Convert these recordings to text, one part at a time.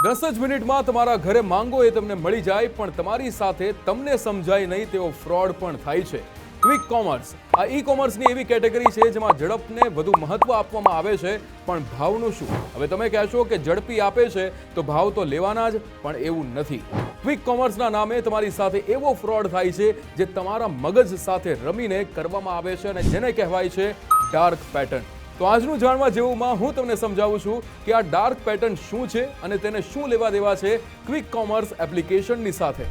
10 જ મિનિટમાં તમારા ઘરે માંગો એ તમને મળી જાય, પણ તમારી સાથે તમને સમજાય નહીં તેવો ફ્રોડ પણ થાય છે. ક્વિક કોમર્સ આ ઈ કોમર્સની એવી કેટેગરી છે જેમાં ઝડપને વધુ મહત્વ આપવામાં આવે છે, પણ ભાવનું શું? હવે તમે કહેશો કે ઝડપી આપે છે તો ભાવ તો લેવાના જ, પણ એવું નથી. ક્વિક કોમર્સના નામે તમારી સાથે એવો ફ્રોડ થાય છે જે તમારા મગજ સાથે રમીને કરવામાં આવે છે, અને જેને કહેવાય છે ડાર્ક પેટર્ન. તો આજનું જાણવા જેવુંમાં હું તમને સમજાવું છું કે આ ડાર્ક પેટર્ન શું છે અને તેને શું લેવા દેવા છે ક્વિક કોમર્સ એપ્લિકેશનની સાથે.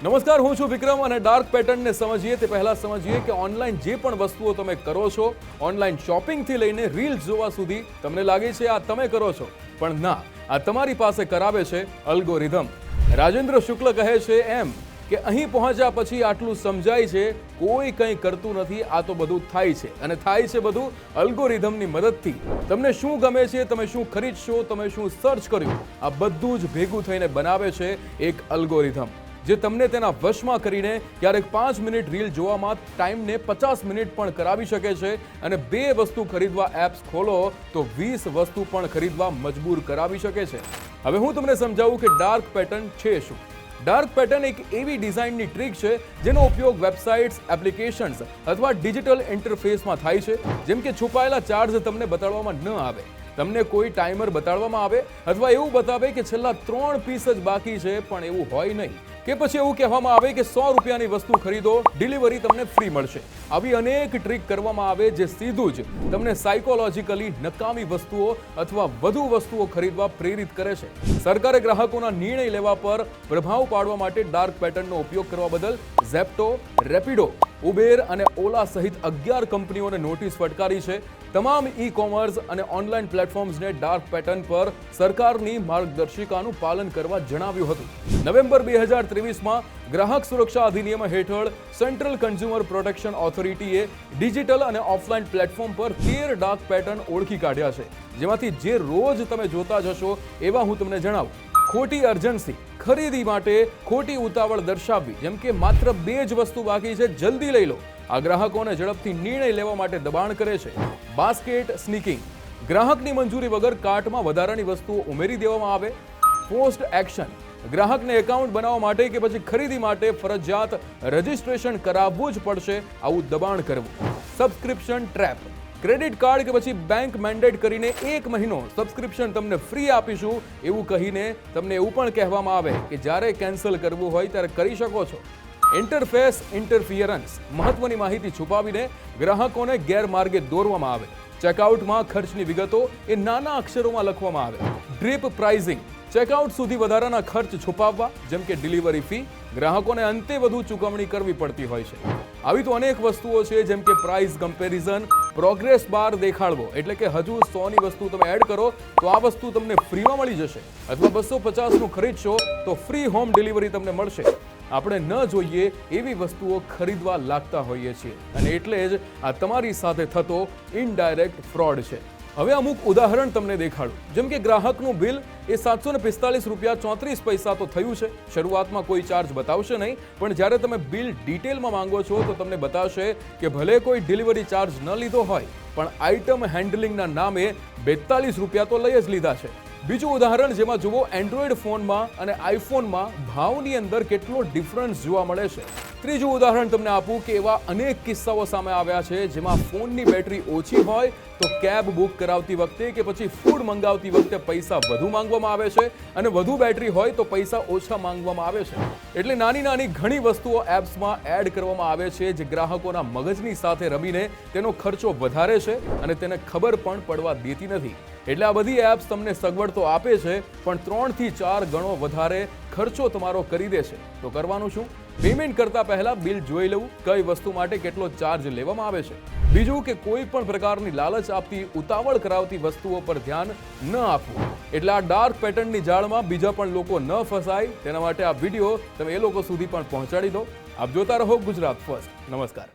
નમસ્કાર, હું છું વિક્રમ, અને ડાર્ક પેટર્નને સમજીએ તે પહેલા સમજીએ કે ઓનલાઈન જે પણ વસ્તુઓ તમે કરો છો, ઓનલાઈન શોપિંગથી લઈને રીલ્સ જોવા સુધી, તમને લાગે છે આ તમે કરો છો, પણ ના, આ તમારી પાસે કરાવે છે અલ્ગોરિધમ. રાજેન્દ્ર શુક્લ કહે છે એમ કે અહીં પહોંચ્યા પછી આટલું સમજાય છે, કોઈ કંઈ કરતું નથી, આ તો બધું થાય છે, અને થાય છે બધું અલ્ગોરિધમની મદદથી. તમને શું ગમે છે, તમે શું ખરીદશો, તમે શું સર્ચ કર્યું, આ બધું જ ભેગું થઈને બનાવે છે એક અલ્ગોરિધમ, જે તમને તેના વશમાં કરીને ક્યારેક 5 મિનિટ રીલ જોવામાં ટાઈમને 50 મિનિટ પણ કરાવી શકે છે, અને 2 વસ્તુ ખરીદવા એપ્સ ખોલો તો 20 વસ્તુ પણ ખરીદવા મજબૂર કરાવી શકે છે. હવે હું તમને સમજાવું કે ડાર્ક પેટર્ન છે શું. ડાર્ક પેટર્ન એક એવી ડિઝાઇનની ટ્રીક છે જેનો ઉપયોગ વેબસાઇટ્સ, એપ્લિકેશન્સ અથવા ડિજિટલ ઇન્ટરફેસમાં થાય છે. જેમ કે છુપાયેલા ચાર્જ તમને બતાડવામાં ન આવે, તમને કોઈ ટાઈમર બતાડવામાં આવે, અથવા એવું બતાવે કે છેલ્લા 3 પીસ જ બાકી છે, પણ એવું હોય નહીં. કે પછી એવું કહેવામાં આવે કે 100 રૂપિયાની વસ્તુ ખરીદો, ડિલિવરી તમને ફ્રી મળશે. આવી અનેક ટ્રીક કરવામાં આવે જે સીધું જ તમને સાયકોલોજીકલી નકામી વસ્તુઓ અથવા વધુ વસ્તુઓ ખરીદવા પ્રેરિત કરે છે. સરકારે ગ્રાહકોના નિર્ણય લેવા પર પ્રભાવ પાડવા માટે ડાર્ક પેટર્નનો ઉપયોગ કરવા બદલ ઝેપ્ટો, રેપિડો, ઉબેર અને ઓલા સહિત 11 કંપનીઓને નોટિસ ફટકારી છે. તમામ ઈ કોમર્સ અને ઓનલાઈન પ્લેટફોર્મ્સને ડાર્ક પેટર્ન પર સરકારની માર્ગદર્શિકાનું પાલન કરવા જણાવ્યું હતું. નવેમ્બર 2023માં ગ્રાહક સુરક્ષા અધિનિયમ હેઠળ સેન્ટ્રલ કન્ઝ્યુમર પ્રોટેક્શન ઓથોરિટીએ ડિજિટલ અને ઓફલાઈન પ્લેટફોર્મ પર 13 ડાર્ક પેટર્ન ઓળખી કાઢ્યા છે, જેમાંથી જે રોજ તમે જોતા જશો એવા હું તમને જણાવું. ખોટી અર્જન્સી, ખરીદી માટે ખોટી ઉતાવળ દર્શાવવી, જેમ કે માત્ર 2 જ વસ્તુ બાકી છે, જલ્દી લઈ લો, આ ગ્રાહકોને ઝડપથી નિર્ણય લેવા માટે દબાણ કરે છે. બાસ્કેટ સ્નીકિંગ, ગ્રાહકની મંજૂરી વગર કાર્ટમાં વધારાની વસ્તુઓ ઉમેરી દેવામાં આવે. પોસ્ટ એક્શન, ગ્રાહકને એકાઉન્ટ બનાવવા માટે કે પછી ખરીદી માટે ફરજિયાત રજિસ્ટ્રેશન કરાવવું જ પડશે, આવું દબાણ કરવું. સબસ્ક્રિપ્શન ટ્રેપ, ક્રેડિટ કાર્ડ કે પછી બેંક મેન્ડેટ કરીને 1 મહિનો સબસ્ક્રિપ્શન તમને ફ્રી આપીશું એવું કહીને તમને એવું પણ કહેવામાં આવે કે જ્યારે કેન્સલ કરવું હોય ત્યારે કરી શકો છો. ઇન્ટરફેસ ઇન્ટરફિયરન્સ, મહત્વની માહિતી છુપાવીને ગ્રાહકોને ગેરમાર્ગે દોરવામાં આવે. ચેકઆઉટમાં ખર્ચની વિગતો એ નાના અક્ષરોમાં લખવામાં આવે. ડ્રીપ પ્રાઇઝિંગ, ચેકઆઉટ સુધી વધારાના ખર્ચ છુપાવવા, જેમ કે ડિલિવરી ફી, ગ્રાહકોને અંતે વધુ ચૂકવણી કરવી પડતી હોય છે. આવી તો અનેક વસ્તુઓ છે, જેમ કે પ્રાઇસ કમ્પેરિઝન, પ્રોગ્રેસ બાર દેખાડવો, એટલે કે હજુ 100ની વસ્તુ તમે એડ કરો તો આ વસ્તુ તમને ફ્રીમાં મળી જશે, અથવા 250નું ખરીદશો તો ફ્રી હોમ ડિલિવરી તમને મળશે. આપણે ન જોઈએ એવી વસ્તુઓ ખરીદવા લાગતા હોઈએ છીએ, અને એટલે જ આ તમારી સાથે થતો ઇનડાયરેક્ટ ફ્રોડ છે. હવે અમુક ઉદાહરણ તમને દેખાડું. જેમ કે ગ્રાહકનું બિલ એ 745 રૂપિયા 34 પૈસા તો થયું છે. શરૂઆતમાં કોઈ ચાર્જ બતાવશે નહીં, પણ જ્યારે તમે બિલ ડિટેલમાં માંગો છો તો તમને બતાવશે કે ભલે કોઈ ડિલિવરી ચાર્જ ન લીધો હોય, પણ આઇટમ હેન્ડલિંગના નામે 42 રૂપિયા તો લઈ જ લીધા છે. બીજું ઉદાહરણ જેમાં જુઓ, એન્ડ્રોઈડ ફોનમાં અને આઈફોનમાં ભાવની અંદર કેટલો ડિફરન્સ જોવા મળે છે. ત્રીજું ઉદાહરણ તમને આપું કે એવા અનેક કિસ્સાઓ સામે આવ્યા છે જેમાં ફોનની બેટરી ઓછી હોય તો કેબ બુક કરાવતી વખતે કે પછી ફૂડ મંગાવતી વખતે પૈસા વધુ માંગવામાં આવે છે, અને વધુ બેટરી હોય તો પૈસા ઓછા માંગવામાં આવે છે. એટલે નાની નાની ઘણી વસ્તુઓ એપ્સમાં એડ કરવામાં આવે છે જે ગ્રાહકોના મગજની સાથે રમીને તેનો ખર્ચો વધારે છે, અને તેને ખબર પણ પડવા દેતી નથી. એટલે આ બધી એપ્સ તમને સગવડ તો આપે છે, પણ 3 થી 4 ગણો વધારે ખર્ચો તમારો કરી દે છે. તો કરવાનું શું? પેમેન્ટ કરતા પહેલા બિલ જોઈ લેવું, કઈ વસ્તુ માટે કેટલો ચાર્જ લેવામાં આવે છે. બીજું કે કોઈ પણ પ્રકારની લાલચ આપતી, ઉતાવળ કરાવતી વસ્તુઓ પર ધ્યાન ન આપવું. એટલે આ ડાર્ક પેટર્નની જાળમાં બીજા પણ લોકો ન ફસાય તેના માટે આ વિડીયો તમે એ લોકો સુધી પણ પહોંચાડી દો. આપ જોતા રહો ગુજરાત ફર્સ્ટ. નમસ્કાર.